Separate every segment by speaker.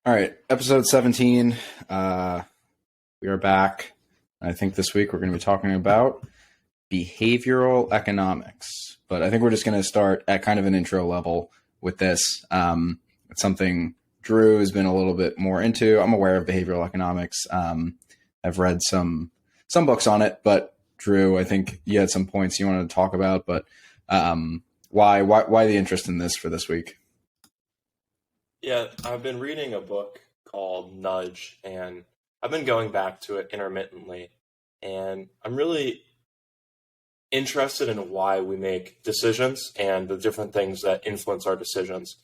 Speaker 1: All right, episode 17. We are back. I think this week we're going to be talking about behavioral economics. But I think we're just going to start at kind of an intro level with this. It's something Drew has been a little bit more into. I'm aware of behavioral economics. I've read some books on it, but Drew, I think you had some points you wanted to talk about. But why the interest in this for this week?
Speaker 2: Yeah, I've been reading a book called Nudge, and I've been going back to it intermittently. And I'm really interested in why we make decisions and the different things that influence our decisions.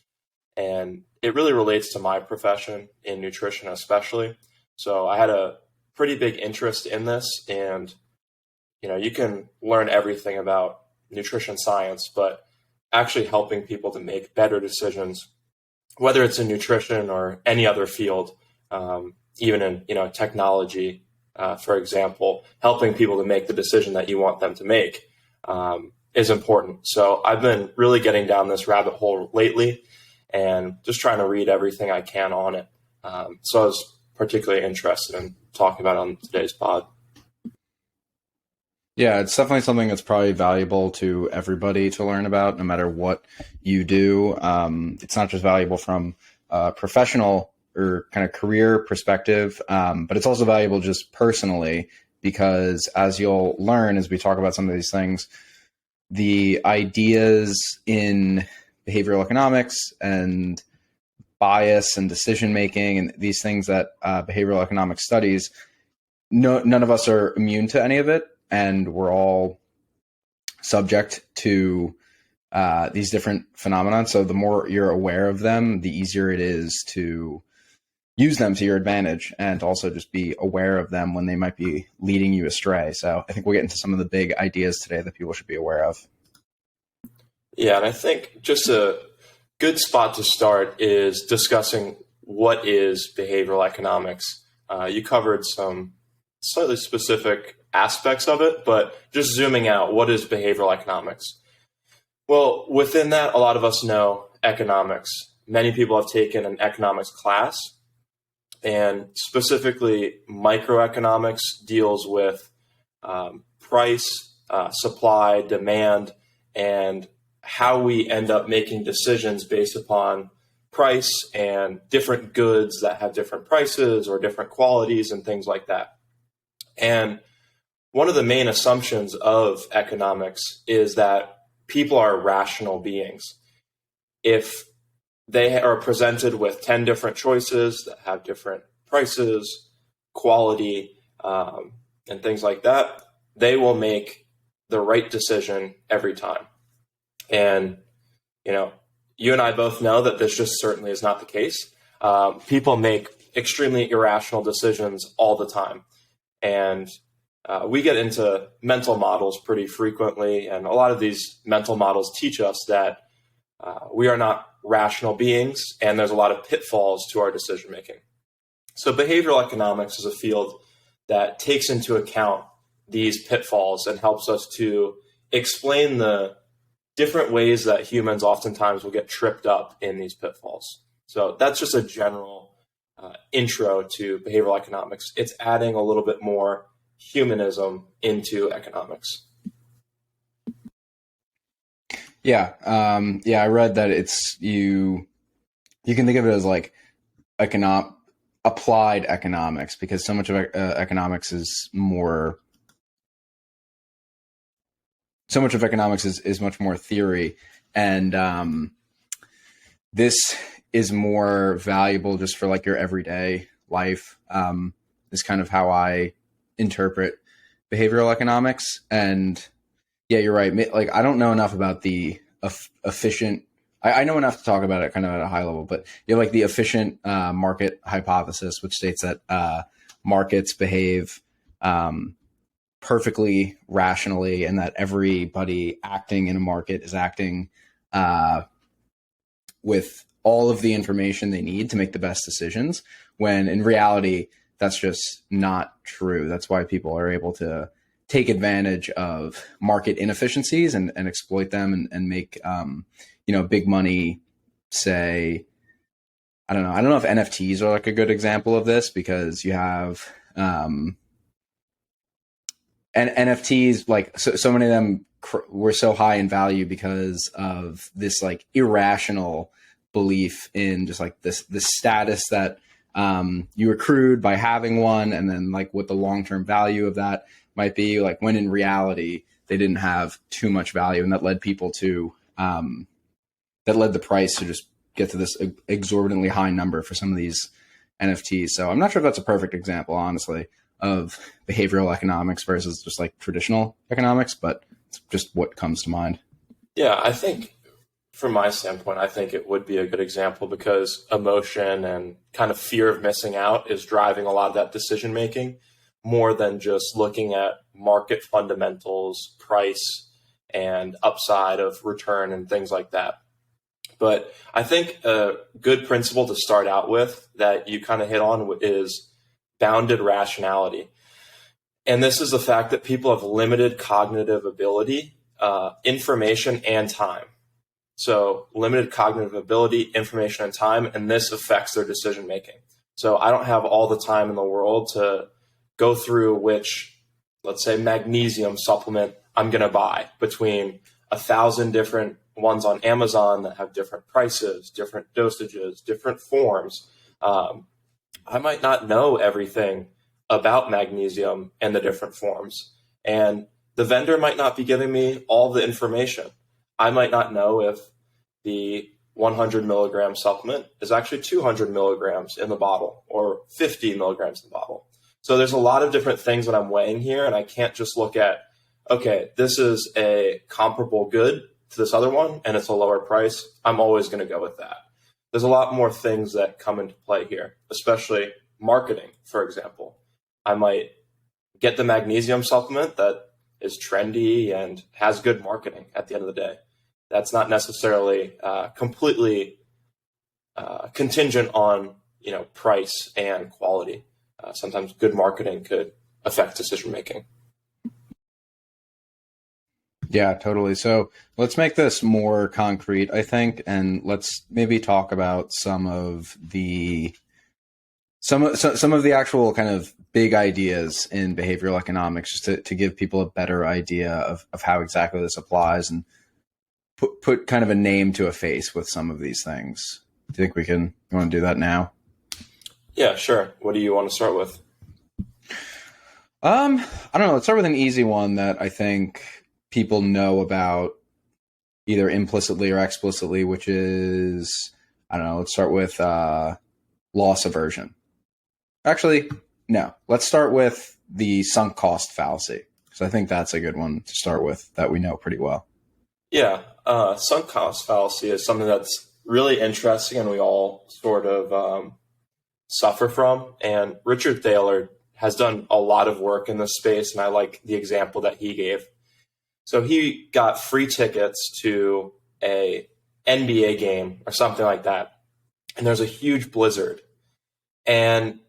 Speaker 2: And it really relates to my profession in nutrition, especially. So I had a pretty big interest in this. And, you can learn everything about nutrition science, but actually helping people to make better decisions, whether it's in nutrition or any other field, even in technology, for example, helping people to make the decision that you want them to make is important. So I've been really getting down this rabbit hole lately and just trying to read everything I can on it. So I was particularly interested in talking about it on today's pod.
Speaker 1: Yeah, it's definitely something that's probably valuable to everybody to learn about, no matter what you do. It's not just valuable from a professional or kind of career perspective, but it's also valuable just personally, because as you'll learn as we talk about some of these things, the ideas in behavioral economics and bias and decision making and these things that behavioral economics studies, none of us are immune to any of it. And we're all subject to these different phenomena. So the more you're aware of them, the easier it is to use them to your advantage and also just be aware of them when they might be leading you astray. So I think we'll get into some of the big ideas today that people should be aware of.
Speaker 2: Yeah, and I think just a good spot to start is discussing what is behavioral economics. You covered some slightly specific aspects of it, but just zooming out, what is behavioral economics? Well, within that, a lot of us know economics. Many people have taken an economics class, and specifically microeconomics deals with price, supply, demand, and how we end up making decisions based upon price and different goods that have different prices or different qualities and things like that. And one of the main assumptions of economics is that people are rational beings. If they are presented with 10 different choices that have different prices, quality, and things like that, they will make the right decision every time. And, you and I both know that this just certainly is not the case. People make extremely irrational decisions all the time. And we get into mental models pretty frequently, and a lot of these mental models teach us that we are not rational beings, and there's a lot of pitfalls to our decision making. So behavioral economics is a field that takes into account these pitfalls and helps us to explain the different ways that humans oftentimes will get tripped up in these pitfalls. So that's just a general intro to behavioral economics. It's adding a little bit more humanism into economics.
Speaker 1: Yeah. I read that it's you can think of it as like applied economics, because so much of economics is much more theory, and this is more valuable just for like your everyday life. Is kind of how I interpret behavioral economics. And yeah, you're right. Like, I don't know enough about the efficient. I know enough to talk about it kind of at a high level, but you have like the efficient market hypothesis, which states that markets behave perfectly rationally, and that everybody acting in a market is acting with all of the information they need to make the best decisions, when in reality, that's just not true. That's why people are able to take advantage of market inefficiencies and exploit them and make, big money, say, I don't know. I don't know if NFTs are like a good example of this, because you have and NFTs, like so many of them were so high in value because of this like irrational belief in just like this status that you accrued by having one, and then like what the long-term value of that might be, like when in reality they didn't have too much value, and that led people to that led the price to just get to this exorbitantly high number for some of these NFTs. So I'm not sure if that's a perfect example, honestly, of behavioral economics versus just like traditional economics, but it's just what comes to mind.
Speaker 2: Yeah, I think from my standpoint, I think it would be a good example because emotion and kind of fear of missing out is driving a lot of that decision making more than just looking at market fundamentals, price, and upside of return and things like that. But I think a good principle to start out with that you kind of hit on is bounded rationality. And this is the fact that people have limited cognitive ability, information, and time. So limited cognitive ability, information, and time, and this affects their decision making. So I don't have all the time in the world to go through which, let's say, magnesium supplement I'm going to buy between 1,000 different ones on Amazon that have different prices, different dosages, different forms. I might not know everything about magnesium and the different forms. And the vendor might not be giving me all the information. I might not know if the 100 milligram supplement is actually 200 milligrams in the bottle or 50 milligrams in the bottle. So there's a lot of different things that I'm weighing here, and I can't just look at, okay, this is a comparable good to this other one and it's a lower price. I'm always going to go with that. There's a lot more things that come into play here, especially marketing, for example. I might get the magnesium supplement that is trendy and has good marketing at the end of the day. That's not necessarily completely contingent on price and quality. Sometimes good marketing could affect decision making.
Speaker 1: Yeah, totally. So let's make this more concrete, I think, and let's maybe talk about some of the actual kind of big ideas in behavioral economics, just to give people a better idea of how exactly this applies, and put kind of a name to a face with some of these things. Do you think you want to do that now?
Speaker 2: Yeah, sure. What do you want to start with?
Speaker 1: I don't know. Let's start with an easy one that I think people know about either implicitly or explicitly, which is, I don't know, let's start with loss aversion. Actually, no. Let's start with the sunk cost fallacy, because I think that's a good one to start with that we know pretty well.
Speaker 2: Yeah, sunk cost fallacy is something that's really interesting and we all sort of suffer from. And Richard Thaler has done a lot of work in this space, and I like the example that he gave. So he got free tickets to a NBA game or something like that, and there's a huge blizzard. And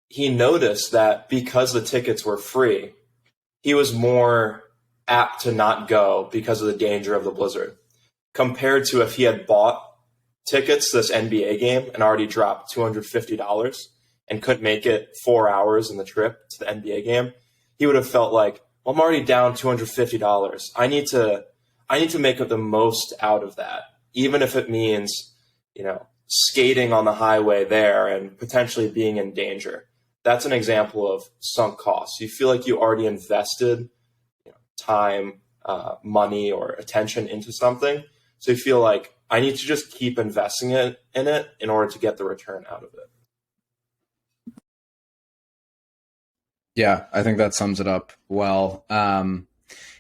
Speaker 2: he noticed that because the tickets were free, he was more apt to not go because of the danger of the blizzard, compared to if he had bought tickets to this NBA game and already dropped $250 and couldn't make it 4 hours in the trip to the NBA game. He would have felt like, well, I'm already down $250. I need to make the most out of that, even if it means, skating on the highway there and potentially being in danger. That's an example of sunk costs. You feel like you already invested time, money, or attention into something. So you feel like I need to just keep investing in it in order to get the return out of it.
Speaker 1: Yeah, I think that sums it up well.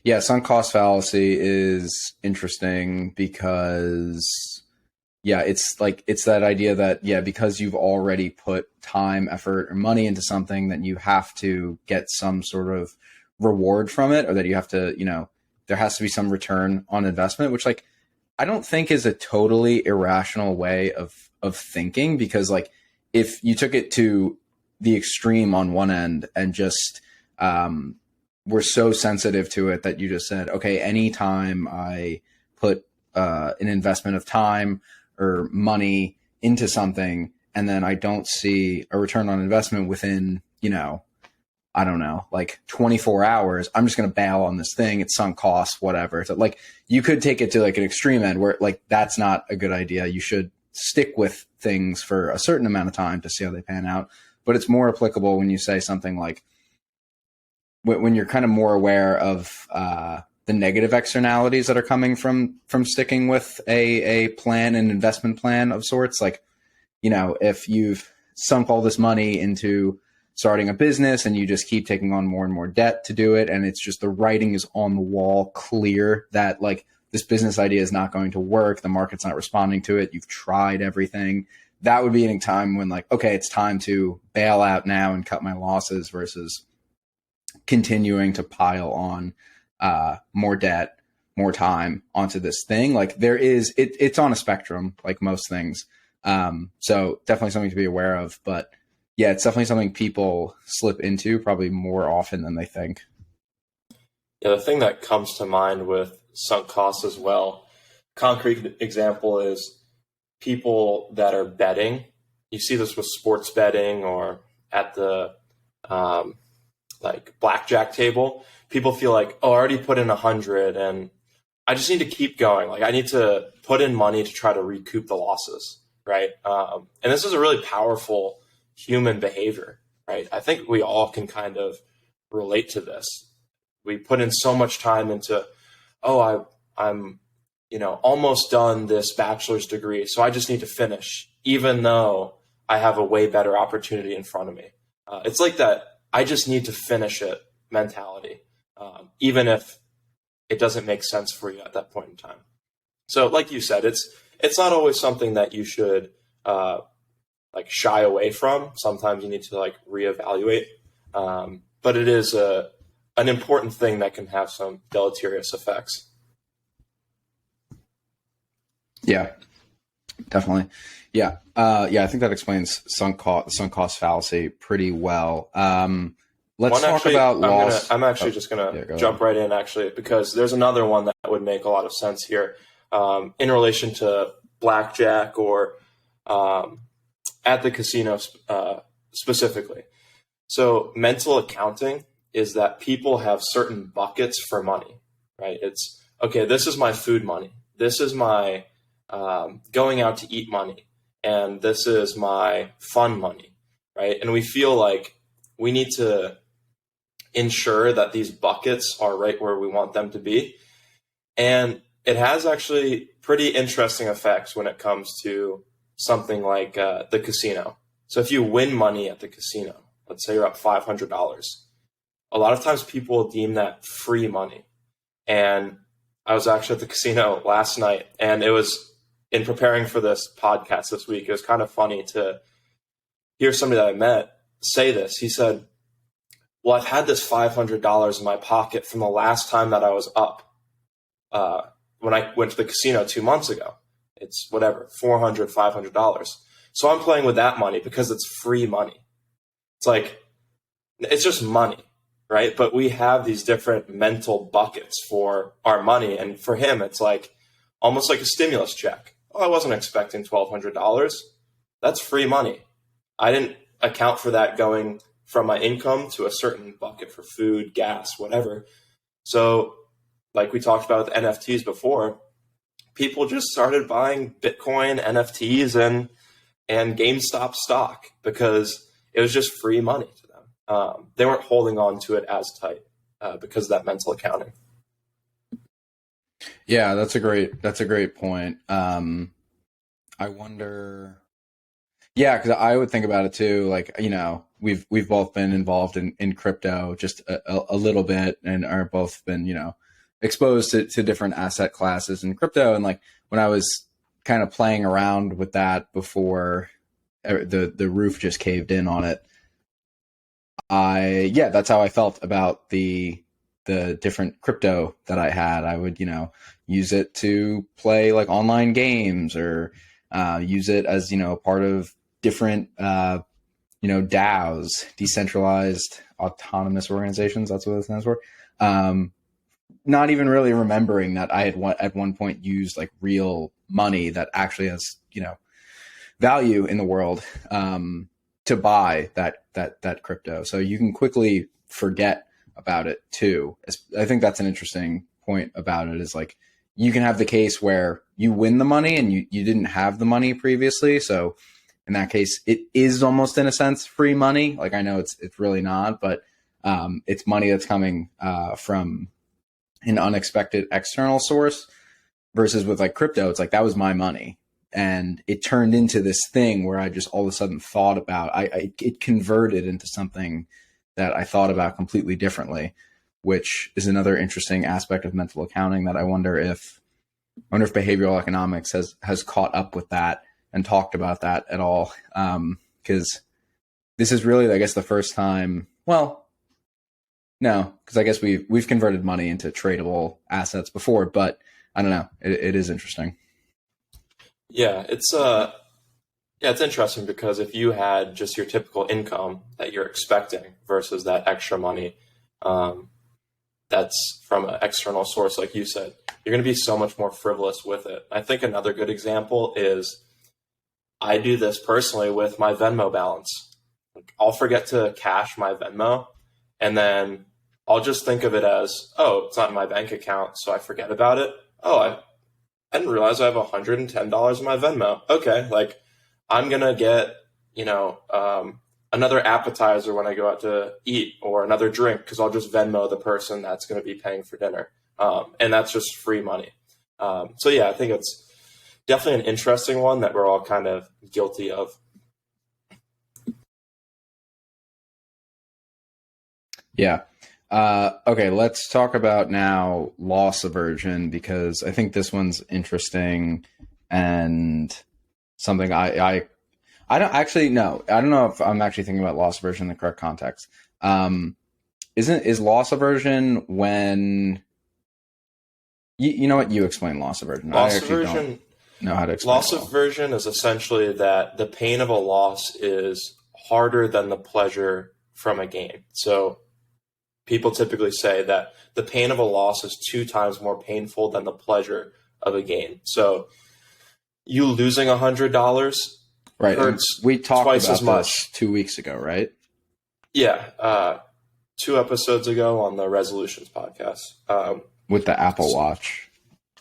Speaker 1: Yeah, sunk cost fallacy is interesting because, yeah, it's that idea that, yeah, because you've already put time, effort, or money into something, that you have to get some sort of reward from it, or that you have to, there has to be some return on investment, which I don't think is a totally irrational way of thinking, because if you took it to the extreme on one end and just were so sensitive to it that you just said, okay, anytime I put an investment of time or money into something, and then I don't see a return on investment within, I don't know, like 24 hours, I'm just going to bail on this thing. It's sunk costs, whatever. So like you could take it to like an extreme end where like that's not a good idea. You should stick with things for a certain amount of time to see how they pan out. But it's more applicable when you say something like when you're kind of more aware of the negative externalities that are coming from sticking with a plan, an investment plan of sorts. Like, if you've sunk all this money into starting a business and you just keep taking on more and more debt to do it, and it's just the writing is on the wall clear that like this business idea is not going to work, the market's not responding to it, you've tried everything, that would be any time when like, okay, it's time to bail out now and cut my losses versus continuing to pile on more debt, more time onto this thing. Like it's on a spectrum, like most things. So definitely something to be aware of, but yeah, it's definitely something people slip into probably more often than they think.
Speaker 2: Yeah, the thing that comes to mind with sunk costs as well, concrete example is people that are betting. You see this with sports betting or at the like blackjack table. People feel like, oh, I already put in 100 and I just need to keep going. Like I need to put in money to try to recoup the losses, right? And this is a really powerful human behavior, right? I think we all can kind of relate to this. We put in so much time into, oh, I'm almost done this bachelor's degree, so I just need to finish, even though I have a way better opportunity in front of me. It's like that I just need to finish it mentality, even if it doesn't make sense for you at that point in time. So like you said, it's not always something that you should like shy away from. Sometimes you need to like reevaluate, but it is an important thing that can have some deleterious effects.
Speaker 1: Yeah, definitely. Yeah. I think that explains sunk cost fallacy pretty well. Let's talk about loss.
Speaker 2: I'm actually just going to jump right in, actually, because there's another one that would make a lot of sense here in relation to blackjack or at the casino specifically. So mental accounting is that people have certain buckets for money, right? It's, okay, this is my food money. This is my going out to eat money. And this is my fun money, right? And we feel like we need to ensure that these buckets are right where we want them to be. And it has actually pretty interesting effects when it comes to something like the casino. So if you win money at the casino, let's say you're up $500, a lot of times people deem that free money. And I was actually at the casino last night, and it was in preparing for this podcast this week, it was kind of funny to hear somebody that I met say this. He said, well, I've had this $500 in my pocket from the last time that I was up when I went to the casino 2 months ago. It's whatever, $400, $500. So I'm playing with that money because it's free money. It's like, it's just money, right? But we have these different mental buckets for our money. And for him, it's like almost like a stimulus check. Oh, I wasn't expecting $1,200. That's free money. I didn't account for that going from my income to a certain bucket for food, gas, whatever. So like we talked about with NFTs before, people just started buying Bitcoin, NFTs, and GameStop stock because it was just free money to them. They weren't holding on to it as tight because of that mental accounting.
Speaker 1: Yeah, that's a great point. I wonder. Yeah, because I would think about it too. Like, we've both been involved in crypto just a little bit, and are both been exposed to different asset classes in crypto. And like when I was kind of playing around with that before the roof just caved in on it, that's how I felt about the different crypto that I had. I would, use it to play like online games or use it as, part of different, DAOs, decentralized autonomous organizations. That's what it stands for. Not even really remembering that I had at one point used like real money that actually has, value in the world to buy that crypto. So you can quickly forget about it too. I think that's an interesting point about it, is like you can have the case where you win the money and you didn't have the money previously. So in that case, it is almost in a sense free money. Like I know it's really not, but it's money that's coming from an unexpected external source, versus with like crypto, it's like that was my money. And it turned into this thing where I just all of a sudden thought about, it converted into something that I thought about completely differently, which is another interesting aspect of mental accounting that I wonder if behavioral economics has caught up with that and talked about that at all. Because this is really, I guess, the first time, well, no, because I guess we've converted money into tradable assets before, but I don't know. It is interesting.
Speaker 2: Yeah, it's interesting because if you had just your typical income that you're expecting versus that extra money that's from an external source, like you said, you're going to be so much more frivolous with it. I think another good example is I do this personally with my Venmo balance. Like, I'll forget to cash my Venmo, and then I'll just think of it as, oh, it's not in my bank account, so I forget about it. Oh, I didn't realize I have $110 in my Venmo. Okay, like I'm gonna get, another appetizer when I go out to eat, or another drink, because I'll just Venmo the person that's going to be paying for dinner, and that's just free money. So yeah, I think it's definitely an interesting one that we're all kind of guilty of.
Speaker 1: Yeah. Okay, let's talk about now loss aversion, because I think this one's interesting and something I don't actually know. I don't know if I'm actually thinking about loss aversion in the correct context. Is loss aversion when you know what, you explain loss aversion.
Speaker 2: Loss
Speaker 1: I actually
Speaker 2: aversion,
Speaker 1: don't know how to explain
Speaker 2: loss aversion is essentially that the pain of a loss is harder than the pleasure from a gain. So people typically say that the pain of a loss is 2 times more painful than the pleasure of a gain. So you losing $100
Speaker 1: right.
Speaker 2: hurts
Speaker 1: We talked
Speaker 2: twice
Speaker 1: about
Speaker 2: as much.
Speaker 1: this 2 weeks ago, right?
Speaker 2: Yeah, 2 episodes ago on the Resolutions podcast.
Speaker 1: With the Apple Watch.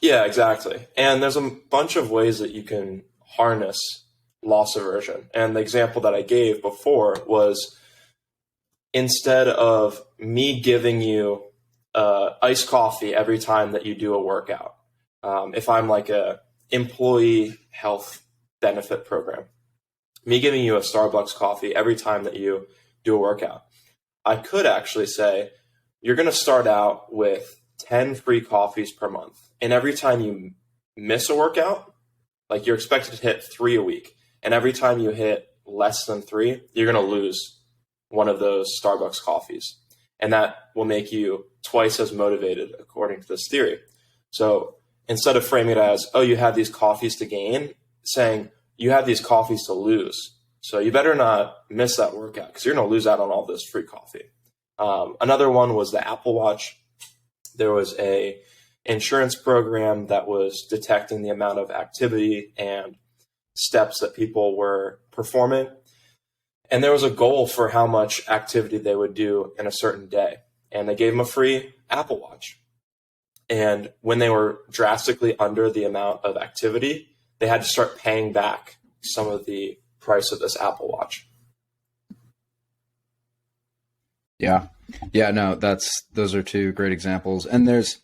Speaker 2: Yeah, exactly. And there's a bunch of ways that you can harness loss aversion. And the example that I gave before was, instead of me giving you iced coffee every time that you do a workout, if I'm like a employee health benefit program, me giving you a Starbucks coffee every time that you do a workout, I could actually say, you're going to start out with 10 free coffees per month. And every time you miss a workout, like you're expected to hit 3 a week. And every time you hit less than 3, you're going to lose one of those Starbucks coffees. And that will make you twice as motivated, according to this theory. So instead of framing it as, oh, you have these coffees to gain, saying you have these coffees to lose. So you better not miss that workout, because you're going to lose out on all this free coffee. Another one was the Apple Watch. There was a insurance program that was detecting the amount of activity and steps that people were performing. And there was a goal for how much activity they would do in a certain day. And they gave them a free Apple Watch. And when they were drastically under the amount of activity, they had to start paying back some of the price of this Apple Watch.
Speaker 1: Yeah. Yeah, no, those are 2 great examples. And there's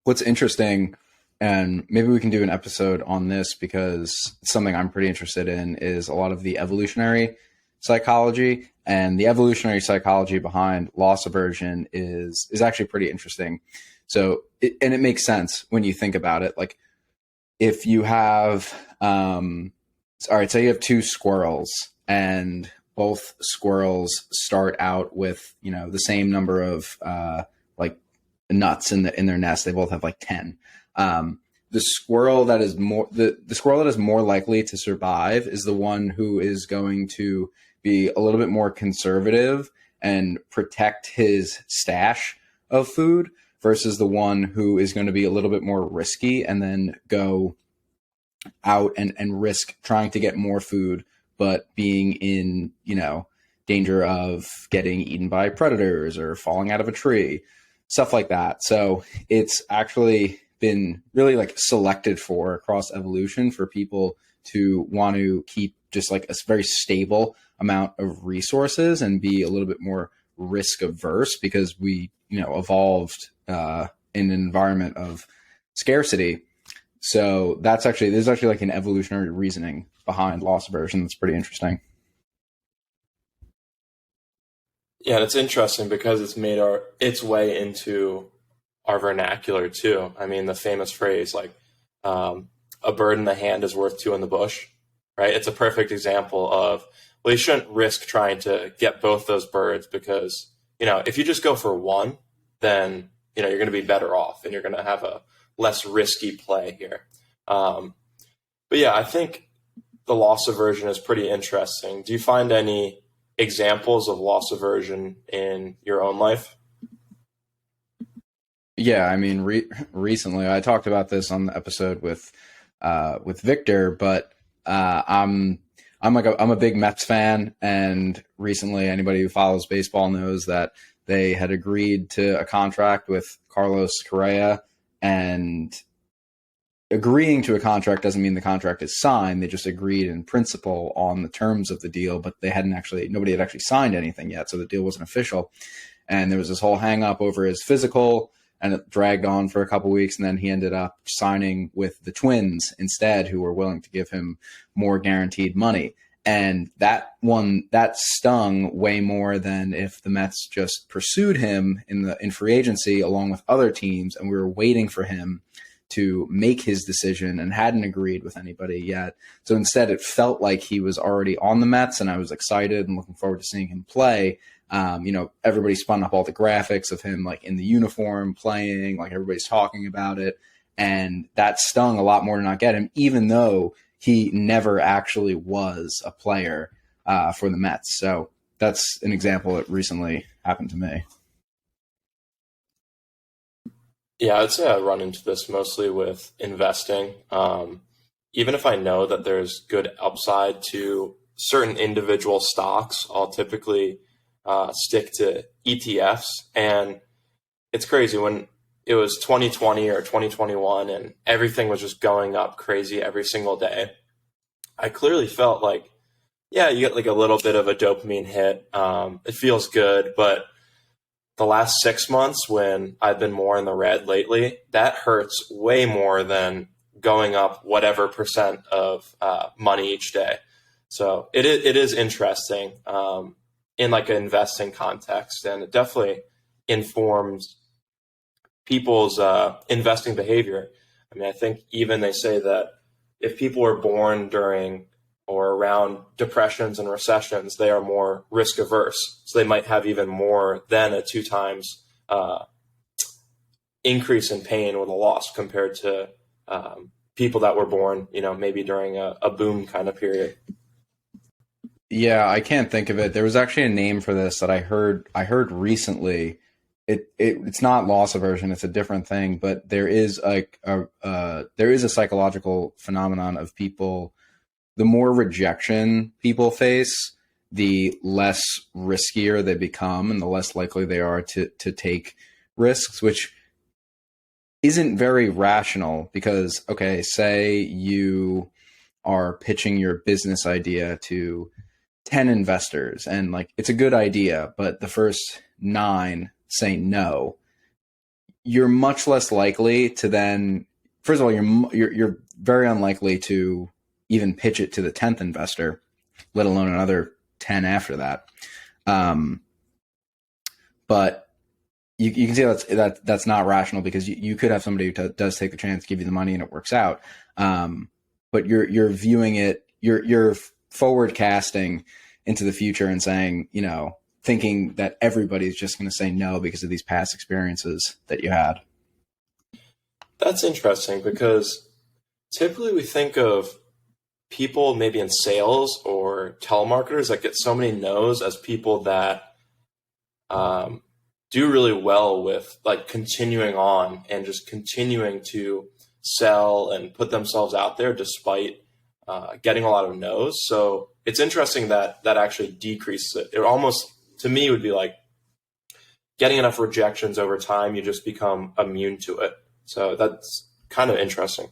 Speaker 1: what's interesting, and maybe we can do an episode on this, because something I'm pretty interested in is a lot of the evolutionary psychology, and the evolutionary psychology behind loss aversion is actually pretty interesting. So, it makes sense when you think about it. Like if you have, all right, say you have 2 squirrels, and both squirrels start out with, the same number of like nuts in their nest. They both have like 10. The squirrel that is more likely to survive is the one who is going to be a little bit more conservative and protect his stash of food, versus the one who is going to be a little bit more risky and then go out and risk trying to get more food, but being in, danger of getting eaten by predators or falling out of a tree, stuff like that. So it's actually been really like selected for across evolution for people to want to keep just like a very stable amount of resources and be a little bit more risk averse because we, evolved in an environment of scarcity. So there's actually like an evolutionary reasoning behind loss aversion that's pretty interesting.
Speaker 2: Yeah, and it's interesting because it's made its way into our vernacular too. I mean, the famous phrase like "a bird in the hand is worth two in the bush," right? It's a perfect example of, well, you shouldn't risk trying to get both those birds because if you just go for one, then you're going to be better off and you're going to have a less risky play here. But yeah, I think the loss aversion is pretty interesting. Do you find any examples of loss aversion in your own life?
Speaker 1: Yeah, I mean, recently I talked about this on the episode with Victor, but I'm a big Mets fan, and recently anybody who follows baseball knows that they had agreed to a contract with Carlos Correa, and agreeing to a contract doesn't mean the contract is signed. They just agreed in principle on the terms of the deal, but nobody had actually signed anything yet, so the deal wasn't official. And there was this whole hang up over his physical, and it dragged on for a couple weeks, and then he ended up signing with the Twins instead, who were willing to give him more guaranteed money. And that stung way more than if the Mets just pursued him in free agency along with other teams, and we were waiting for him to make his decision and hadn't agreed with anybody yet. So instead, it felt like he was already on the Mets, and I was excited and looking forward to seeing him play. Everybody spun up all the graphics of him like in the uniform playing, like everybody's talking about it. And that stung a lot more to not get him, even though he never actually was a player for the Mets. So that's an example that recently happened to me.
Speaker 2: Yeah, I'd say I run into this mostly with investing. Even if I know that there's good upside to certain individual stocks, I'll typically stick to ETFs. And it's crazy when it was 2020 or 2021 and everything was just going up crazy every single day. I clearly felt like, yeah, you get like a little bit of a dopamine hit. It feels good, but the last 6 months when I've been more in the red lately, that hurts way more than going up whatever percent of money each day. So it is interesting in like an investing context, and it definitely informs people's investing behavior. I mean, I think even they say that if people were born during or around depressions and recessions, they are more risk averse. So they might have even more than a 2 times increase in pain with a loss compared to people that were born, maybe during a boom kind of period.
Speaker 1: Yeah, I can't think of it. There was actually a name for this that I heard recently. It's not loss aversion; it's a different thing. But there is there is a psychological phenomenon of people. The more rejection people face, the less riskier they become, and the less likely they are to take risks, which isn't very rational. Because okay, say you are pitching your business idea to 10 investors and like it's a good idea, but the first 9 say no. You're much less likely to then, first of all, you're very unlikely to even pitch it to the 10th investor, let alone another 10 after that. But you can see that's not rational, because you could have somebody who does take the chance, give you the money, and it works out. But you're viewing it, you're forward casting into the future and saying, thinking that everybody's just going to say no because of these past experiences that you had.
Speaker 2: That's interesting, because typically we think of people maybe in sales or telemarketers that get so many no's as people that do really well with like continuing on and just continuing to sell and put themselves out there despite getting a lot of no's. So it's interesting that that actually decreases it. It almost, to me, would be like getting enough rejections over time, you just become immune to it. So that's kind of interesting.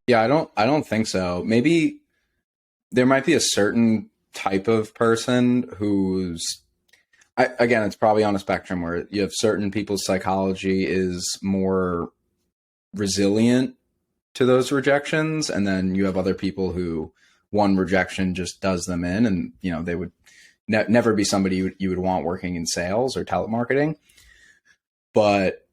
Speaker 1: Yeah, I don't think so. Maybe there might be a certain type of person who's again, it's probably on a spectrum where you have certain people's psychology is more resilient to those rejections, and then you have other people who one rejection just does them in, and they would never be somebody you would want working in sales or telemarketing. But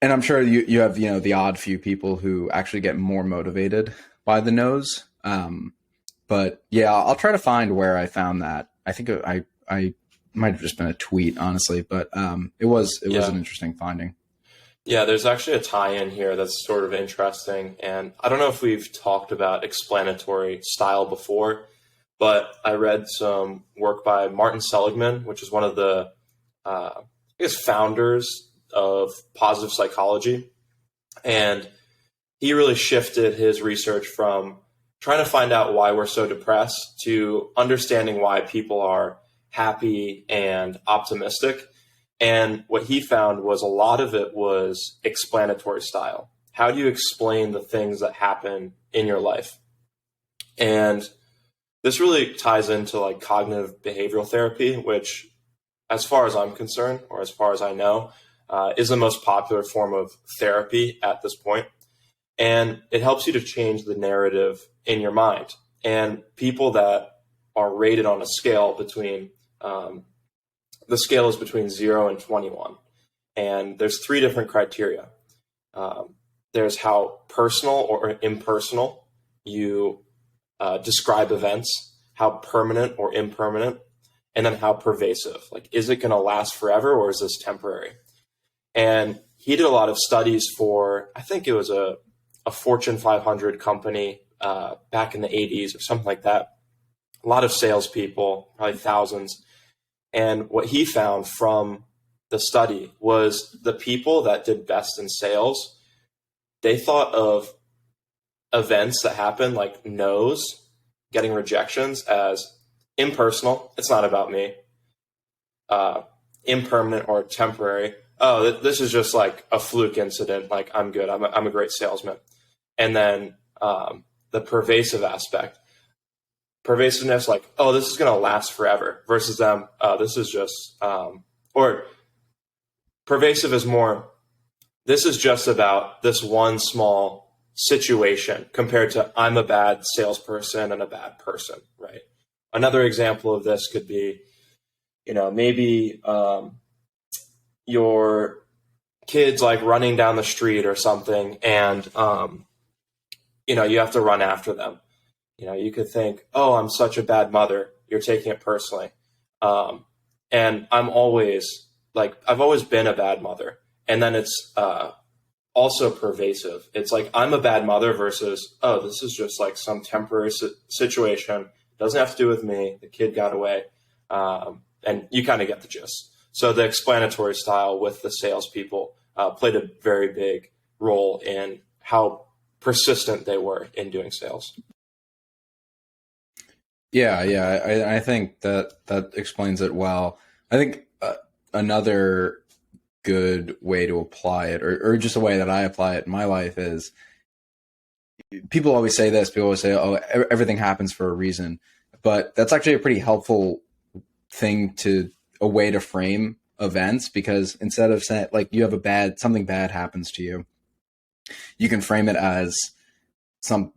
Speaker 1: and I'm sure you have the odd few people who actually get more motivated by the no's. But yeah, I'll try to find where I found that. I think I might have just been a tweet, honestly, but it was an interesting finding.
Speaker 2: Yeah, there's actually a tie-in here that's sort of interesting. And I don't know if we've talked about explanatory style before, but I read some work by Martin Seligman, which is one of the, I guess, founders of positive psychology. And he really shifted his research from trying to find out why we're so depressed to understanding why people are happy and optimistic. And what he found was a lot of it was explanatory style. How do you explain the things that happen in your life? And this really ties into like cognitive behavioral therapy, which, as far as I'm concerned, or as far as I know, is the most popular form of therapy at this point. And it helps you to change the narrative in your mind. And people that are rated on a scale between the scale is between 0 and 21. And there's 3 different criteria. There's how personal or impersonal you describe events, how permanent or impermanent, and then how pervasive. Like, is it going to last forever or is this temporary? And he did a lot of studies for, I think it was a Fortune 500 company back in the 80s or something like that. A lot of salespeople, probably thousands. And what he found from the study was the people that did best in sales, they thought of events that happen like no's, getting rejections, as impersonal. It's not about me. Impermanent or temporary. Oh, this is just like a fluke incident. Like, I'm good. I'm a great salesman. And then the pervasive aspect. Pervasiveness, like, oh, this is going to last forever, versus them, this is just, or pervasive is more, this is just about this one small situation compared to I'm a bad salesperson and a bad person, right? Another example of this could be, maybe your kid's like running down the street or something, and, you have to run after them. You could think, oh, I'm such a bad mother. You're taking it personally. And I've always been a bad mother. And then it's also pervasive. It's like, I'm a bad mother versus, oh, this is just like some temporary situation. Doesn't have to do with me. The kid got away. And you kind of get the gist. So the explanatory style with the salespeople played a very big role in how persistent they were in doing sales.
Speaker 1: Yeah. I think that explains it well. I think another good way to apply it, or just a way that I apply it in my life, is people always say this. People always say, "Oh, everything happens for a reason," but that's actually a pretty helpful thing a way to frame events, because instead of saying like you have something bad happens to you, you can frame it as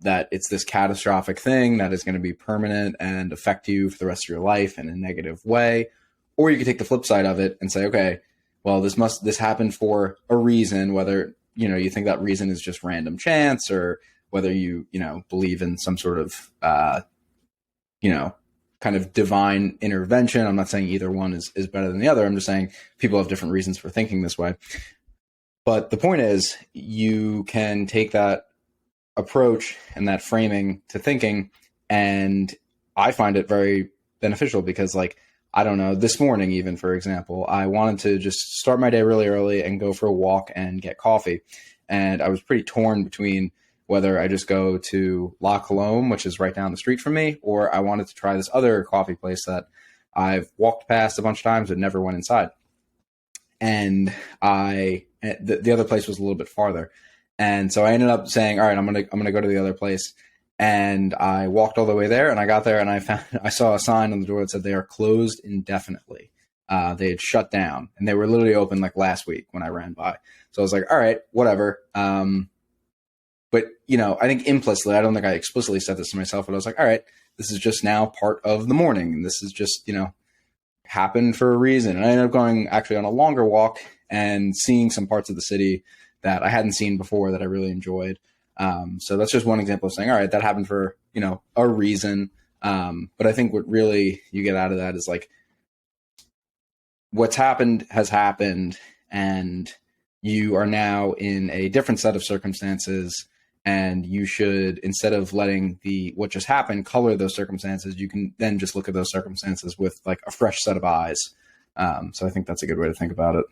Speaker 1: that it's this catastrophic thing that is going to be permanent and affect you for the rest of your life in a negative way. Or you could take the flip side of it and say, okay, well, this happened for a reason, whether, you think that reason is just random chance, or whether you believe in some sort of, kind of divine intervention. I'm not saying either one is better than the other. I'm just saying people have different reasons for thinking this way. But the point is, you can take that approach and that framing to thinking, and I find it very beneficial because, like, I don't know, this morning even, for example, I wanted to just start my day really early and go for a walk and get coffee. And I was pretty torn between whether I just go to La Colombe, which is right down the street from me, or I wanted to try this other coffee place that I've walked past a bunch of times but never went inside. And the other place was a little bit farther. And so I ended up saying, all right, I'm gonna go to the other place. And I walked all the way there, and I got there, and I saw a sign on the door that said they are closed indefinitely. They had shut down, and they were literally open like last week when I ran by. So I was like, all right, whatever. But I think implicitly, I don't think I explicitly said this to myself, but I was like, all right, this is just now part of the morning, and this is just happened for a reason. And I ended up going actually on a longer walk and seeing some parts of the city that I hadn't seen before that I really enjoyed. So that's just one example of saying, all right, that happened for, a reason. But I think what really you get out of that is like, what's happened has happened, and you are now in a different set of circumstances, and you should, instead of letting what just happened color those circumstances, you can then just look at those circumstances with like a fresh set of eyes. So I think that's a good way to think about it.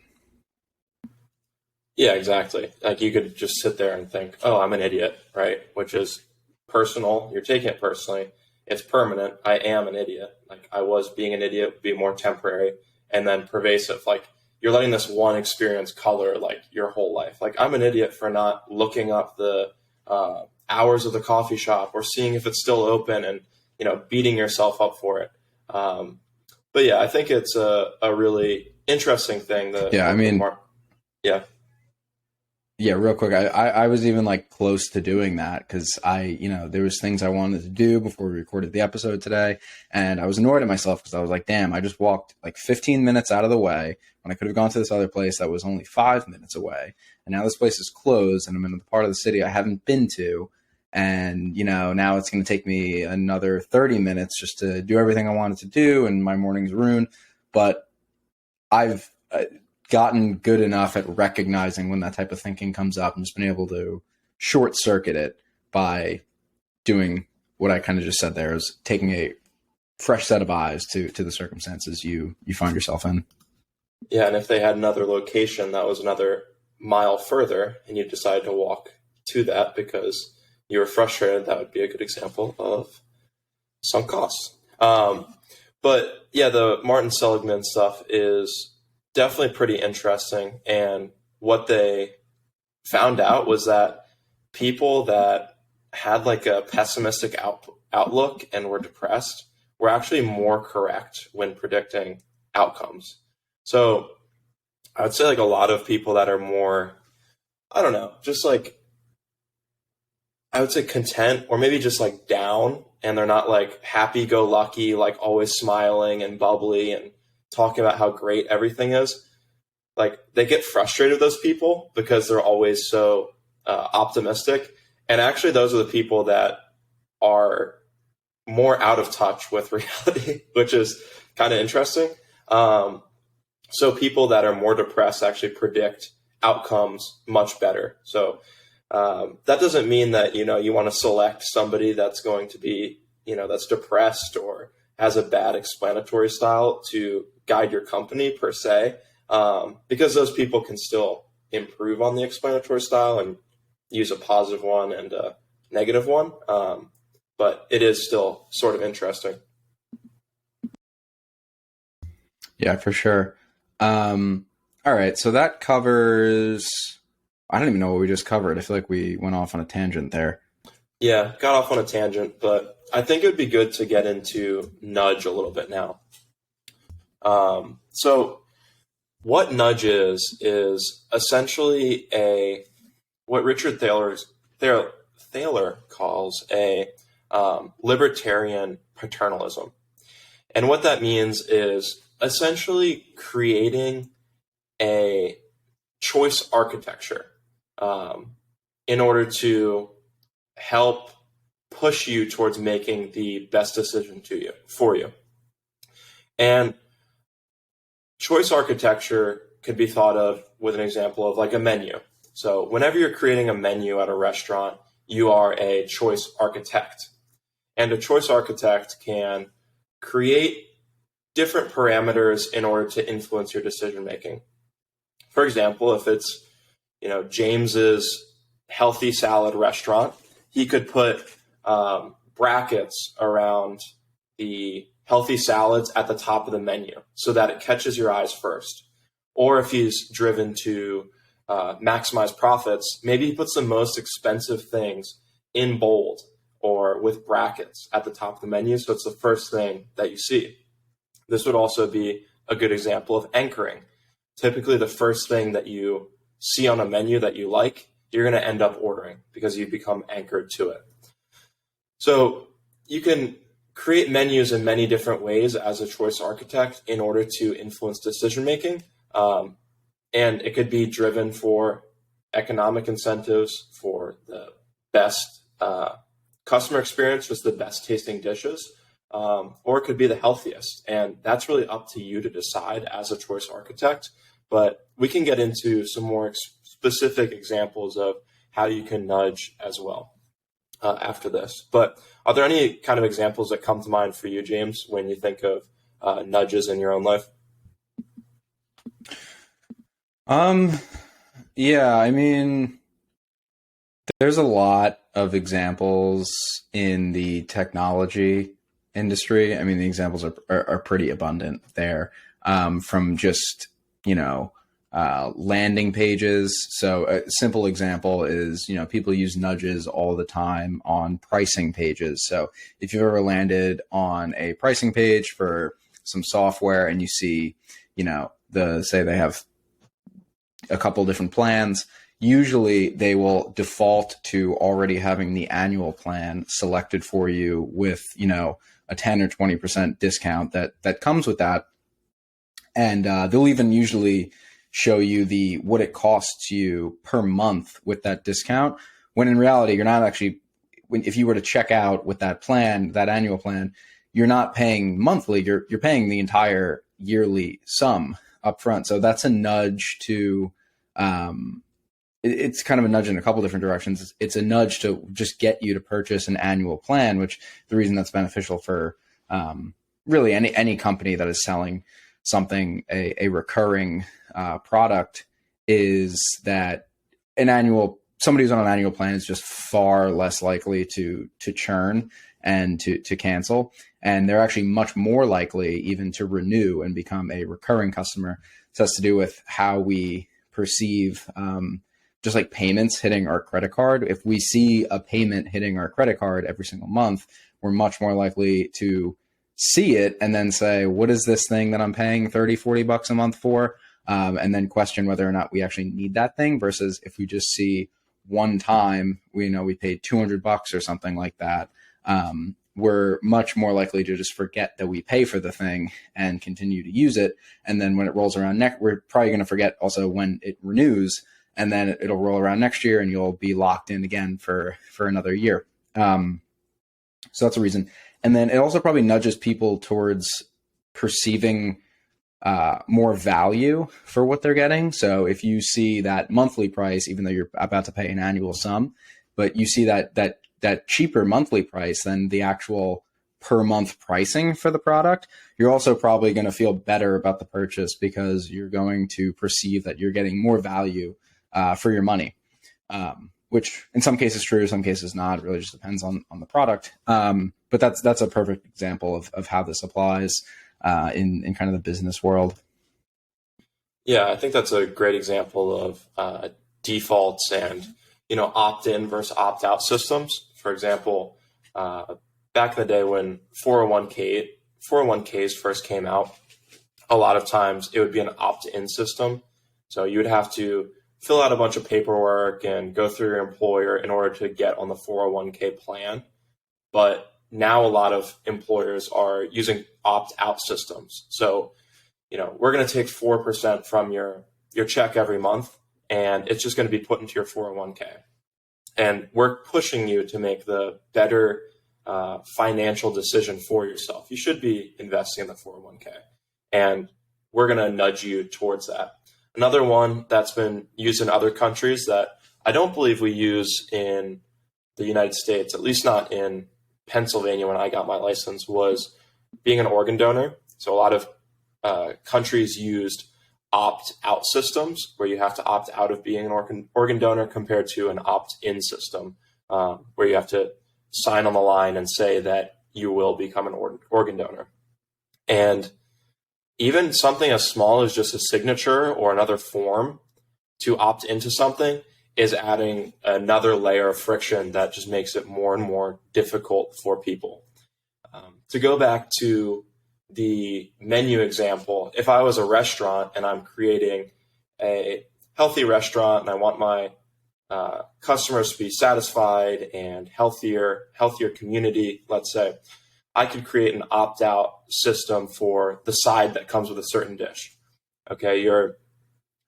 Speaker 2: Yeah, exactly. Like you could just sit there and think, oh, I'm an idiot, right? Which is personal. You're taking it personally. It's permanent. I am an idiot. Like I was being an idiot would be more temporary and then pervasive. Like you're letting this one experience color like your whole life. Like I'm an idiot for not looking up the hours of the coffee shop or seeing if it's still open and, beating yourself up for it. But yeah, I think it's a really interesting thing.
Speaker 1: Yeah, real quick. I was even like close to doing that because there was things I wanted to do before we recorded the episode today. And I was annoyed at myself because I was like, damn, I just walked like 15 minutes out of the way when I could have gone to this other place that was only 5 minutes away. And now this place is closed and I'm in the part of the city I haven't been to. And, now it's going to take me another 30 minutes just to do everything I wanted to do. And my morning's ruined. But I've gotten good enough at recognizing when that type of thinking comes up and just been able to short circuit it by doing what I kind of just said there, is taking a fresh set of eyes to the circumstances you find yourself in.
Speaker 2: Yeah. And if they had another location that was another mile further and you decided to walk to that because you were frustrated, that would be a good example of sunk costs. But yeah, the Martin Seligman stuff is definitely pretty interesting. And what they found out was that people that had like a pessimistic outlook and were depressed were actually more correct when predicting outcomes. So I would say like a lot of people that are more, I don't know, just like, I would say content or maybe just like down, and they're not like happy go lucky, like always smiling and bubbly and talking about how great everything is. Like they get frustrated with those people because they're always so optimistic. And actually those are the people that are more out of touch with reality, which is kind of interesting. So people that are more depressed actually predict outcomes much better. So that doesn't mean that, you want to select somebody that's going to be, that's depressed or has a bad explanatory style to guide your company per se, because those people can still improve on the explanatory style and use a positive one and a negative one. But it is still sort of interesting.
Speaker 1: Yeah, for sure. All right. So that covers, I don't even know what we just covered. I feel like we went off on a tangent there.
Speaker 2: Yeah, got off on a tangent, but I think it would be good to get into nudge a little bit now. So what nudge is essentially what Richard Thaler calls a libertarian paternalism. And what that means is essentially creating a choice architecture in order to help push you towards making the best decision for you. And choice architecture could be thought of with an example of like a menu. So whenever you're creating a menu at a restaurant, you are a choice architect. And a choice architect can create different parameters in order to influence your decision making. For example, if it's, James's healthy salad restaurant, he could put brackets around the healthy salads at the top of the menu so that it catches your eyes first. Or if he's driven to maximize profits, maybe he puts the most expensive things in bold or with brackets at the top of the menu, so it's the first thing that you see. This would also be a good example of anchoring. Typically, the first thing that you see on a menu that you like, you're going to end up ordering because you've become anchored to it. So you can create menus in many different ways as a choice architect in order to influence decision making. And it could be driven for economic incentives, for the best customer experience, just the best tasting dishes, or it could be the healthiest. And that's really up to you to decide as a choice architect. But we can get into some more specific examples of how you can nudge as well after this. But are there any kind of examples that come to mind for you, James, when you think of nudges in your own life?
Speaker 1: Yeah, I mean, there's a lot of examples in the technology industry. I mean, the examples are pretty abundant there, from just, landing pages. So a simple example is, people use nudges all the time on pricing pages. So if you've ever landed on a pricing page for some software and you see, say they have a couple different plans, usually they will default to already having the annual plan selected for you with, a 10 or 20% discount that comes with that. And they'll even usually show you what it costs you per month with that discount, when in reality, you're not actually, if you were to check out with that plan, that annual plan, you're not paying monthly, you're paying the entire yearly sum up front. So that's a nudge to, it's kind of a nudge in a couple different directions. It's a nudge to just get you to purchase an annual plan, which the reason that's beneficial for really any company that is selling something, a recurring product, is that somebody who's on an annual plan is just far less likely to churn and to cancel. And they're actually much more likely even to renew and become a recurring customer. So it has to do with how we perceive just like payments hitting our credit card. If we see a payment hitting our credit card every single month, we're much more likely to see it and then say, what is this thing that I'm paying $30-40 a month for? And then question whether or not we actually need that thing, versus if we just see one time, we paid $200 or something like that. We're much more likely to just forget that we pay for the thing and continue to use it. And then when it rolls around we're probably going to forget also when it renews, and then it'll roll around next year and you'll be locked in again for another year. So that's a reason. And then it also probably nudges people towards perceiving more value for what they're getting. So if you see that monthly price, even though you're about to pay an annual sum, but you see that cheaper monthly price than the actual per month pricing for the product, you're also probably going to feel better about the purchase because you're going to perceive that you're getting more value for your money, which in some cases true, some cases not. It really just depends on the product. But that's a perfect example of how this applies in kind of the business world.
Speaker 2: Yeah, I think that's a great example of defaults and opt-in versus opt-out systems. For example, back in the day when 401ks first came out, a lot of times it would be an opt-in system. So you would have to fill out a bunch of paperwork and go through your employer in order to get on the 401k plan. But now a lot of employers are using opt-out systems. So, we're going to take 4% from your check every month, and it's just going to be put into your 401k. And we're pushing you to make the better financial decision for yourself. You should be investing in the 401k, and we're going to nudge you towards that. Another one that's been used in other countries that I don't believe we use in the United States, at least not in Pennsylvania when I got my license, was being an organ donor. So a lot of countries used opt-out systems where you have to opt out of being an organ donor compared to an opt-in system where you have to sign on the line and say that you will become an organ donor. And even something as small as just a signature or another form to opt into something is adding another layer of friction that just makes it more and more difficult for people. To go back to the menu example, if I was a restaurant and I'm creating a healthy restaurant and I want my customers to be satisfied and healthier community, let's say, I could create an opt-out system for the side that comes with a certain dish. Okay,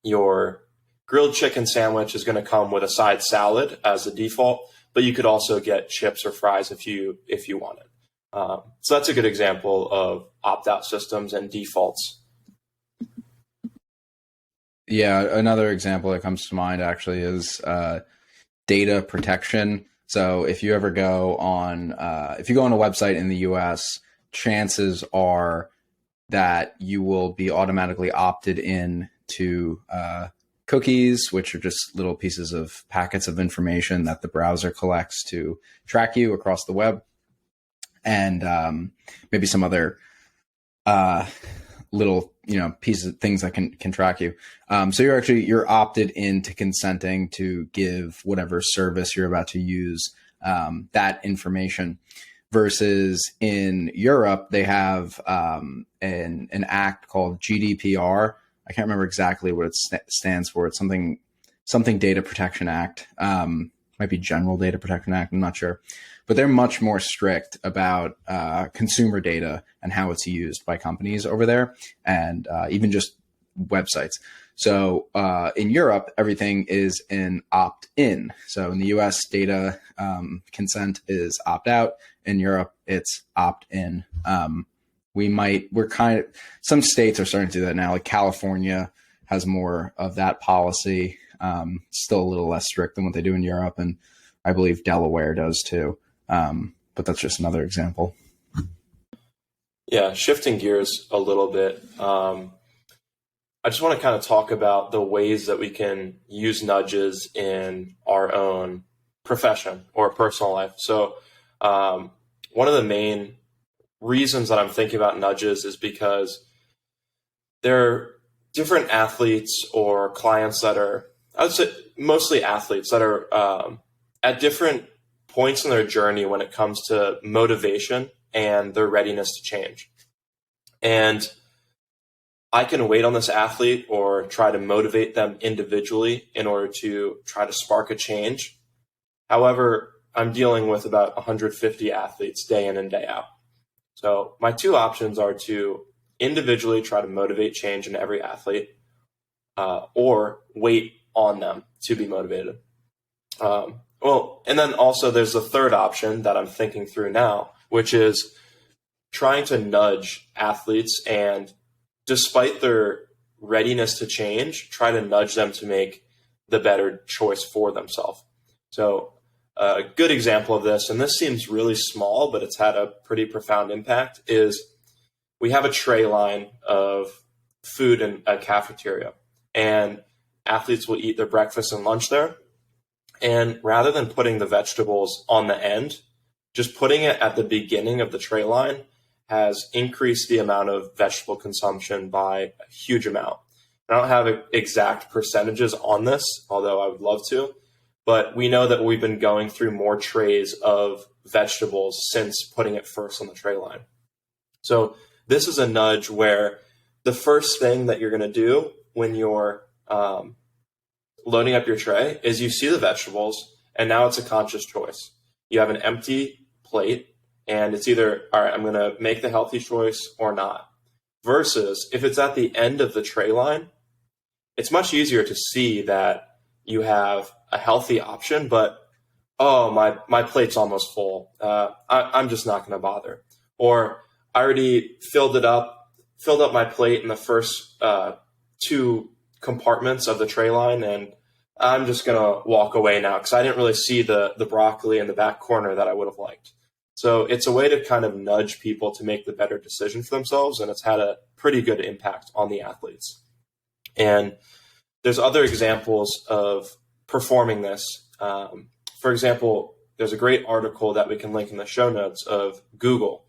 Speaker 2: your grilled chicken sandwich is going to come with a side salad as a default, but you could also get chips or fries if you want it. So that's a good example of opt-out systems and defaults.
Speaker 1: Yeah, another example that comes to mind actually is data protection. So if you ever go on, if you go on a website in the US, chances are that you will be automatically opted in to cookies, which are just little pieces of packets of information that the browser collects to track you across the web, and maybe some other little pieces of things that can track you. So you're opted into consenting to give whatever service you're about to use that information. Versus in Europe, they have an act called GDPR. I can't remember exactly what it stands for. It's something Data Protection Act. Might be General Data Protection Act. I'm not sure. But they're much more strict about consumer data and how it's used by companies over there, and even just websites. So in Europe, everything is an opt-in. So in the US, data consent is opt-out. In Europe, it's opt-in. Some states are starting to do that now. Like California has more of that policy. Still a little less strict than what they do in Europe, and I believe Delaware does too. But that's just another example.
Speaker 2: Yeah, shifting gears a little bit. I just want to kind of talk about the ways that we can use nudges in our own profession or personal life. So one of the main reasons that I'm thinking about nudges is because there are different athletes or clients that are, I would say mostly athletes that are at different points in their journey when it comes to motivation and their readiness to change. And I can wait on this athlete or try to motivate them individually in order to try to spark a change. However, I'm dealing with about 150 athletes day in and day out. So my two options are to individually try to motivate change in every athlete or wait on them to be motivated. And then also there's the third option that I'm thinking through now, which is trying to nudge athletes and, despite their readiness to change, try to nudge them to make the better choice for themselves. So a good example of this, and this seems really small, but it's had a pretty profound impact, is we have a tray line of food in a cafeteria, and athletes will eat their breakfast and lunch there. And rather than putting the vegetables on the end, just putting it at the beginning of the tray line has increased the amount of vegetable consumption by a huge amount. I don't have exact percentages on this, although I would love to, but we know that we've been going through more trays of vegetables since putting it first on the tray line. So this is a nudge where the first thing that you're going to do when you're loading up your tray is you see the vegetables, and now it's a conscious choice. You have an empty plate, and it's either, all right, I'm going to make the healthy choice or not. Versus if it's at the end of the tray line, it's much easier to see that you have a healthy option, but, oh, my plate's almost full. I'm just not going to bother. Or I already filled up my plate in the first two compartments of the tray line, and I'm just going to walk away now because I didn't really see the broccoli in the back corner that I would have liked. So it's a way to kind of nudge people to make the better decision for themselves, and it's had a pretty good impact on the athletes. And there's other examples of performing this. For example, there's a great article that we can link in the show notes of Google.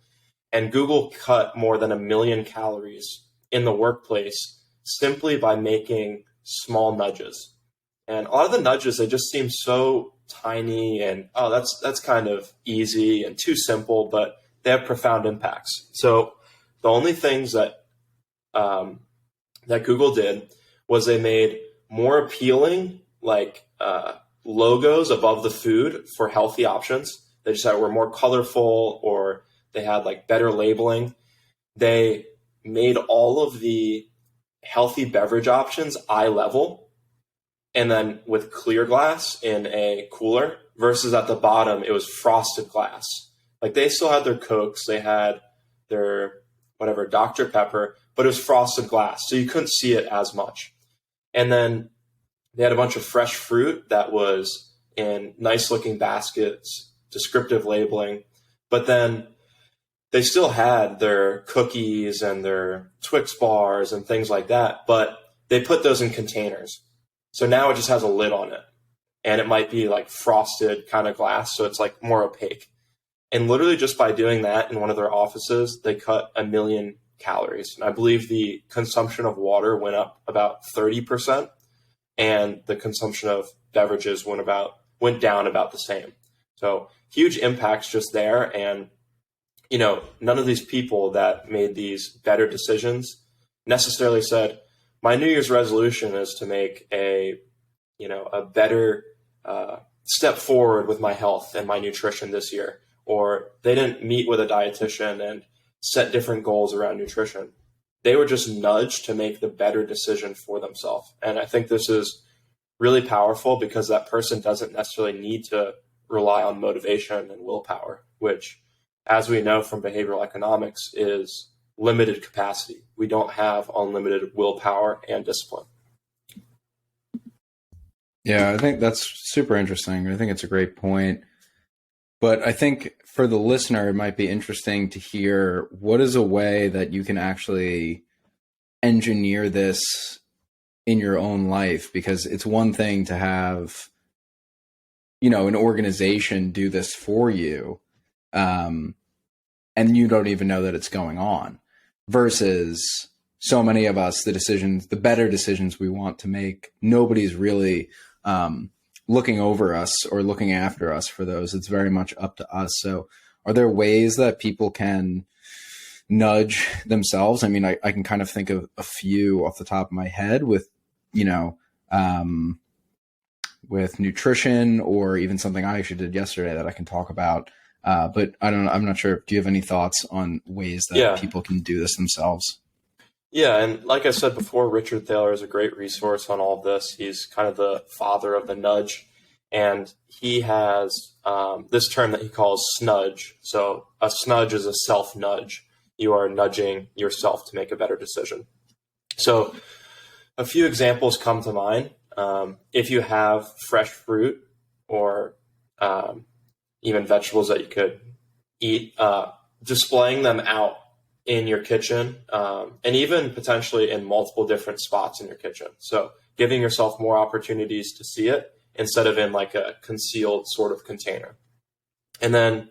Speaker 2: And Google cut more than 1 million calories in the workplace simply by making small nudges. And a lot of the nudges, they just seem so tiny and, oh, that's kind of easy and too simple, but they have profound impacts. So the only things that Google did was they made more appealing, like logos above the food for healthy options. They just were more colorful, or they had like better labeling. They made all of the healthy beverage options eye level, and then with clear glass in a cooler, versus at the bottom, it was frosted glass. Like they still had their Cokes, they had their whatever, Dr. Pepper, but it was frosted glass, so you couldn't see it as much. And then they had a bunch of fresh fruit that was in nice looking baskets, descriptive labeling, but then they still had their cookies and their Twix bars and things like that, but they put those in containers. So now it just has a lid on it, and it might be like frosted kind of glass, so it's like more opaque. And literally just by doing that in one of their offices, they cut 1 million calories. And I believe the consumption of water went up about 30%, and the consumption of beverages went down about the same. So huge impacts just there. And, you know, none of these people that made these better decisions necessarily said, my New Year's resolution is to make a better step forward with my health and my nutrition this year. Or they didn't meet with a dietitian and set different goals around nutrition. They were just nudged to make the better decision for themselves. And I think this is really powerful because that person doesn't necessarily need to rely on motivation and willpower, which, as we know from behavioral economics, is limited capacity. We don't have unlimited willpower and discipline.
Speaker 1: Yeah, I think that's super interesting. I think it's a great point. But I think for the listener, it might be interesting to hear what is a way that you can actually engineer this in your own life, because it's one thing to have, an organization do this for you, and you don't even know that it's going on, versus so many of us, the better decisions we want to make, nobody's really looking over us or looking after us for those. It's very much up to us. So are there ways that people can nudge themselves? I mean, I can kind of think of a few off the top of my head with nutrition, or even something I actually did yesterday that I can talk about. But I don't know. I'm not sure. Do you have any thoughts on ways that people can do this themselves?
Speaker 2: Yeah, and like I said before, Richard Thaler is a great resource on all of this. He's kind of the father of the nudge, and he has this term that he calls snudge. So a snudge is a self-nudge. You are nudging yourself to make a better decision. So a few examples come to mind. If you have fresh fruit or even vegetables that you could eat, displaying them out in your kitchen, and even potentially in multiple different spots in your kitchen. So giving yourself more opportunities to see it instead of in like a concealed sort of container. And then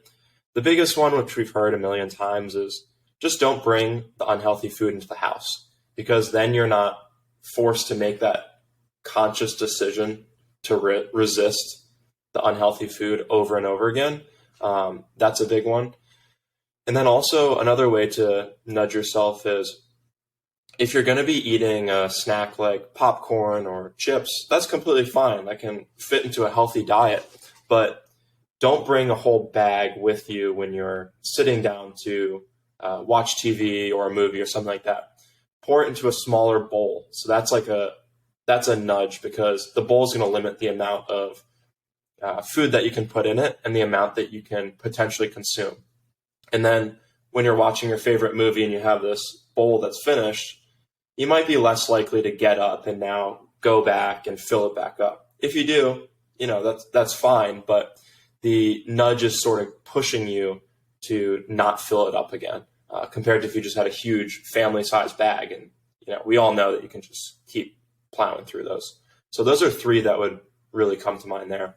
Speaker 2: the biggest one, which we've heard 1 million times, is just don't bring the unhealthy food into the house, because then you're not forced to make that conscious decision to resist the unhealthy food over and over again. That's a big one. And then also another way to nudge yourself is, if you're going to be eating a snack like popcorn or chips, that's completely fine. That can fit into a healthy diet, but don't bring a whole bag with you when you're sitting down to watch TV or a movie or something like that. Pour it into a smaller bowl. So that's a nudge, because the bowl is going to limit the amount of food that you can put in it and the amount that you can potentially consume. And then when you're watching your favorite movie and you have this bowl that's finished, you might be less likely to get up and now go back and fill it back up. If you do, that's fine. But the nudge is sort of pushing you to not fill it up again, compared to if you just had a huge family-sized bag. And we all know that you can just keep plowing through those. So those are three that would really come to mind there.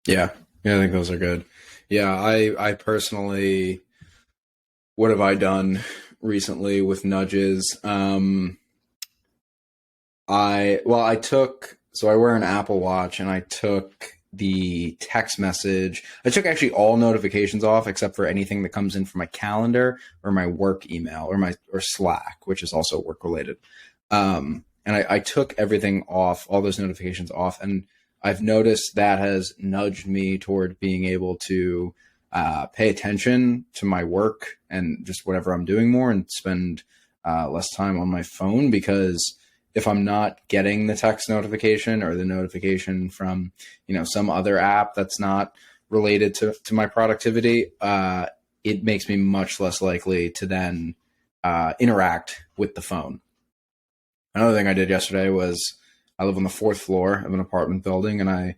Speaker 1: Yeah. Yeah, I think those are good. Yeah, I personally, what have I done recently with nudges? I wear an Apple Watch, and I took the text message. I took actually all notifications off except for anything that comes in from my calendar or my work email or Slack, which is also work related. And I took everything off, all those notifications off, and I've noticed that has nudged me toward being able to pay attention to my work and just whatever I'm doing more, and spend less time on my phone, because if I'm not getting the text notification or the notification from, some other app that's not related to my productivity, it makes me much less likely to then interact with the phone. Another thing I did yesterday was, I live on the fourth floor of an apartment building, and I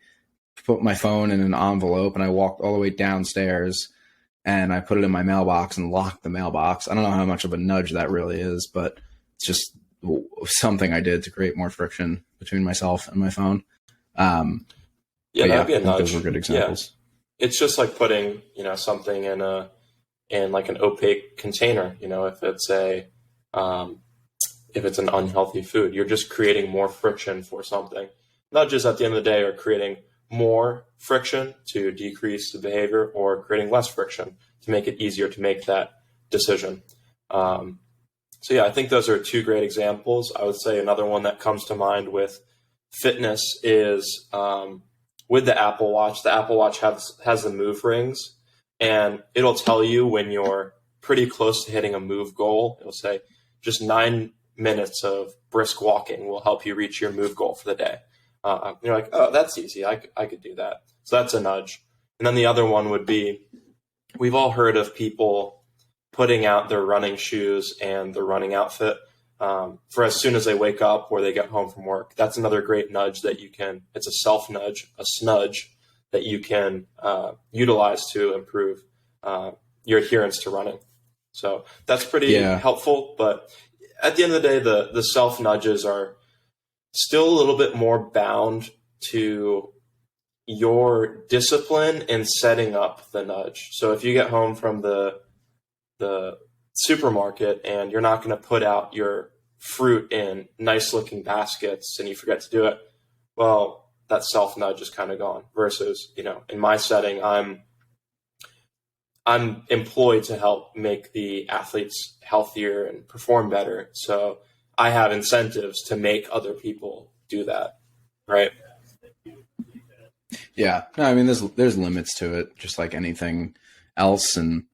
Speaker 1: put my phone in an envelope, and I walked all the way downstairs, and I put it in my mailbox and locked the mailbox. I don't know how much of a nudge that really is, but it's just something I did to create more friction between myself and my phone.
Speaker 2: That'd be a nudge.
Speaker 1: Those were good examples.
Speaker 2: Yeah. It's just like putting, something in like an opaque container. If it's an unhealthy food, you're just creating more friction for something. Nudges at the end of the day are creating more friction to decrease the behavior, or creating less friction to make it easier to make that decision. I think those are two great examples. I would say another one that comes to mind with fitness is with the Apple Watch. The Apple Watch has the move rings, and it'll tell you when you're pretty close to hitting a move goal. It'll say just 9 minutes of brisk walking will help you reach your move goal for the day. You're like, oh, that's easy. I could do that. So that's a nudge. And then the other one would be, we've all heard of people putting out their running shoes and their running outfit for as soon as they wake up or they get home from work. That's another great nudge that it's a self nudge, a snudge that you can utilize to improve your adherence to running. So that's pretty helpful. But at the end of the day, the self nudges are still a little bit more bound to your discipline in setting up the nudge. So if you get home from the supermarket and you're not going to put out your fruit in nice looking baskets and you forget to do it, well, that self nudge is kind of gone. Versus, in my setting, I'm employed to help make the athletes healthier and perform better. So I have incentives to make other people do that. Right.
Speaker 1: Yeah. No, I mean, there's limits to it, just like anything else. And,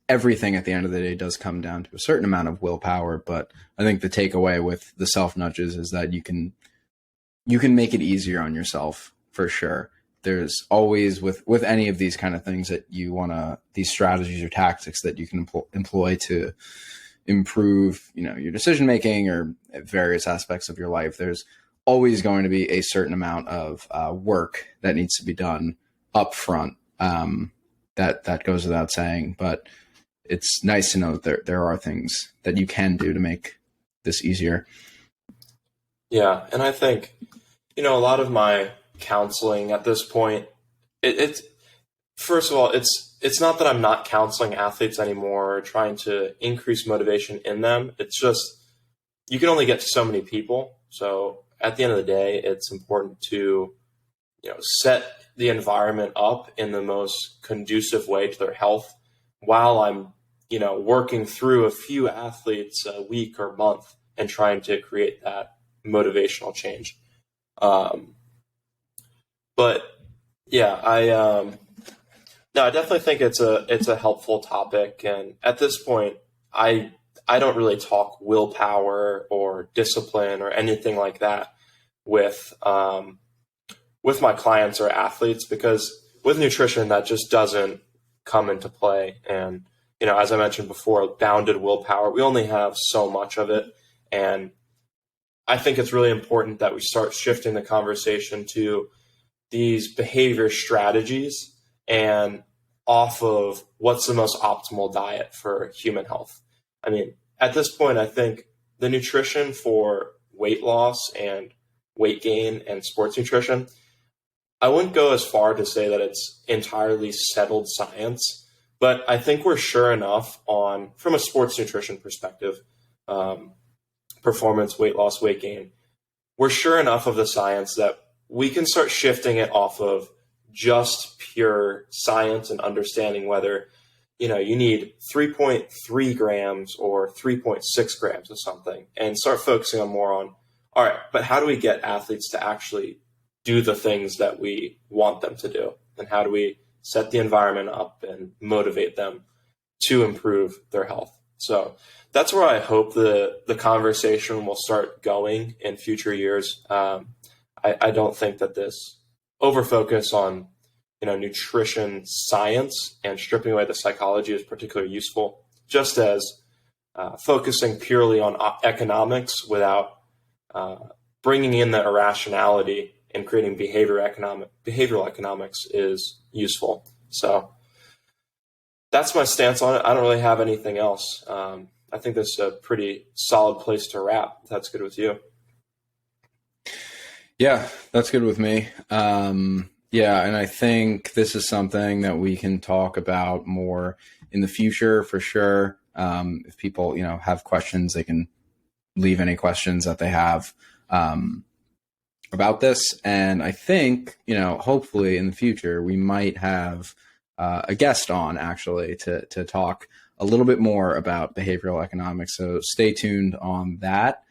Speaker 1: everything at the end of the day does come down to a certain amount of willpower. But I think the takeaway with the self nudges is that you can make it easier on yourself for sure. There's always with any of these kind of things that you these strategies or tactics that you can employ to improve, your decision making or various aspects of your life. There's always going to be a certain amount of work that needs to be done up front. That goes without saying, but it's nice to know that there are things that you can do to make this easier.
Speaker 2: Yeah. And I think, a lot of my counseling at this point, it's first of all, it's not that I'm not counseling athletes anymore or trying to increase motivation in them. It's just, you can only get to so many people. So at the end of the day, it's important to, set the environment up in the most conducive way to their health while I'm, working through a few athletes a week or month and trying to create that motivational change. But yeah, I definitely think it's a helpful topic. And at this point, I don't really talk willpower or discipline or anything like that with my clients or athletes, because with nutrition, that just doesn't come into play. And, as I mentioned before, bounded willpower, we only have so much of it. And I think it's really important that we start shifting the conversation to these behavior strategies and off of what's the most optimal diet for human health. I mean, at this point, I think the nutrition for weight loss and weight gain and sports nutrition, I wouldn't go as far to say that it's entirely settled science, but I think we're sure enough from a sports nutrition perspective, performance, weight loss, weight gain, we're sure enough of the science that we can start shifting it off of just pure science and understanding whether, you need 3.3 grams or 3.6 grams of something, and start focusing more on, all right, but how do we get athletes to actually do the things that we want them to do? And how do we set the environment up and motivate them to improve their health? So that's where I hope the conversation will start going in future years. I don't think that this overfocus on nutrition science and stripping away the psychology is particularly useful, just as focusing purely on economics without bringing in the irrationality and creating behavioral economics is useful. So that's my stance on it. I don't really have anything else. I think this is a pretty solid place to wrap. If that's good with you.
Speaker 1: Yeah, that's good with me. Yeah, and I think this is something that we can talk about more in the future for sure. If people, have questions, they can leave any questions that they have about this. And I think, hopefully in the future, we might have a guest on actually to talk a little bit more about behavioral economics. So stay tuned on that.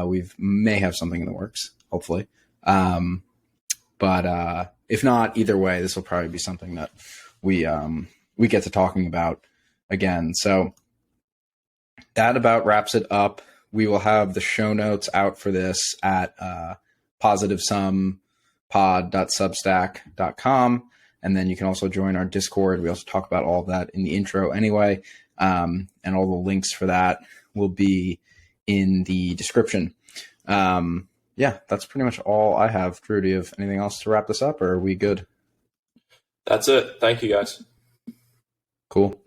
Speaker 1: We may have something in the works, hopefully. But if not, either way, this will probably be something that we get to talking about again. So that about wraps it up. We will have the show notes out for this at positivesumpod.substack.com. And then you can also join our Discord. We also talk about all of that in the intro anyway. And all the links for that will be in the description. Yeah, that's pretty much all I have. Drew, do you have anything else to wrap this up, or are we good?
Speaker 2: That's it. Thank you, guys.
Speaker 1: Cool.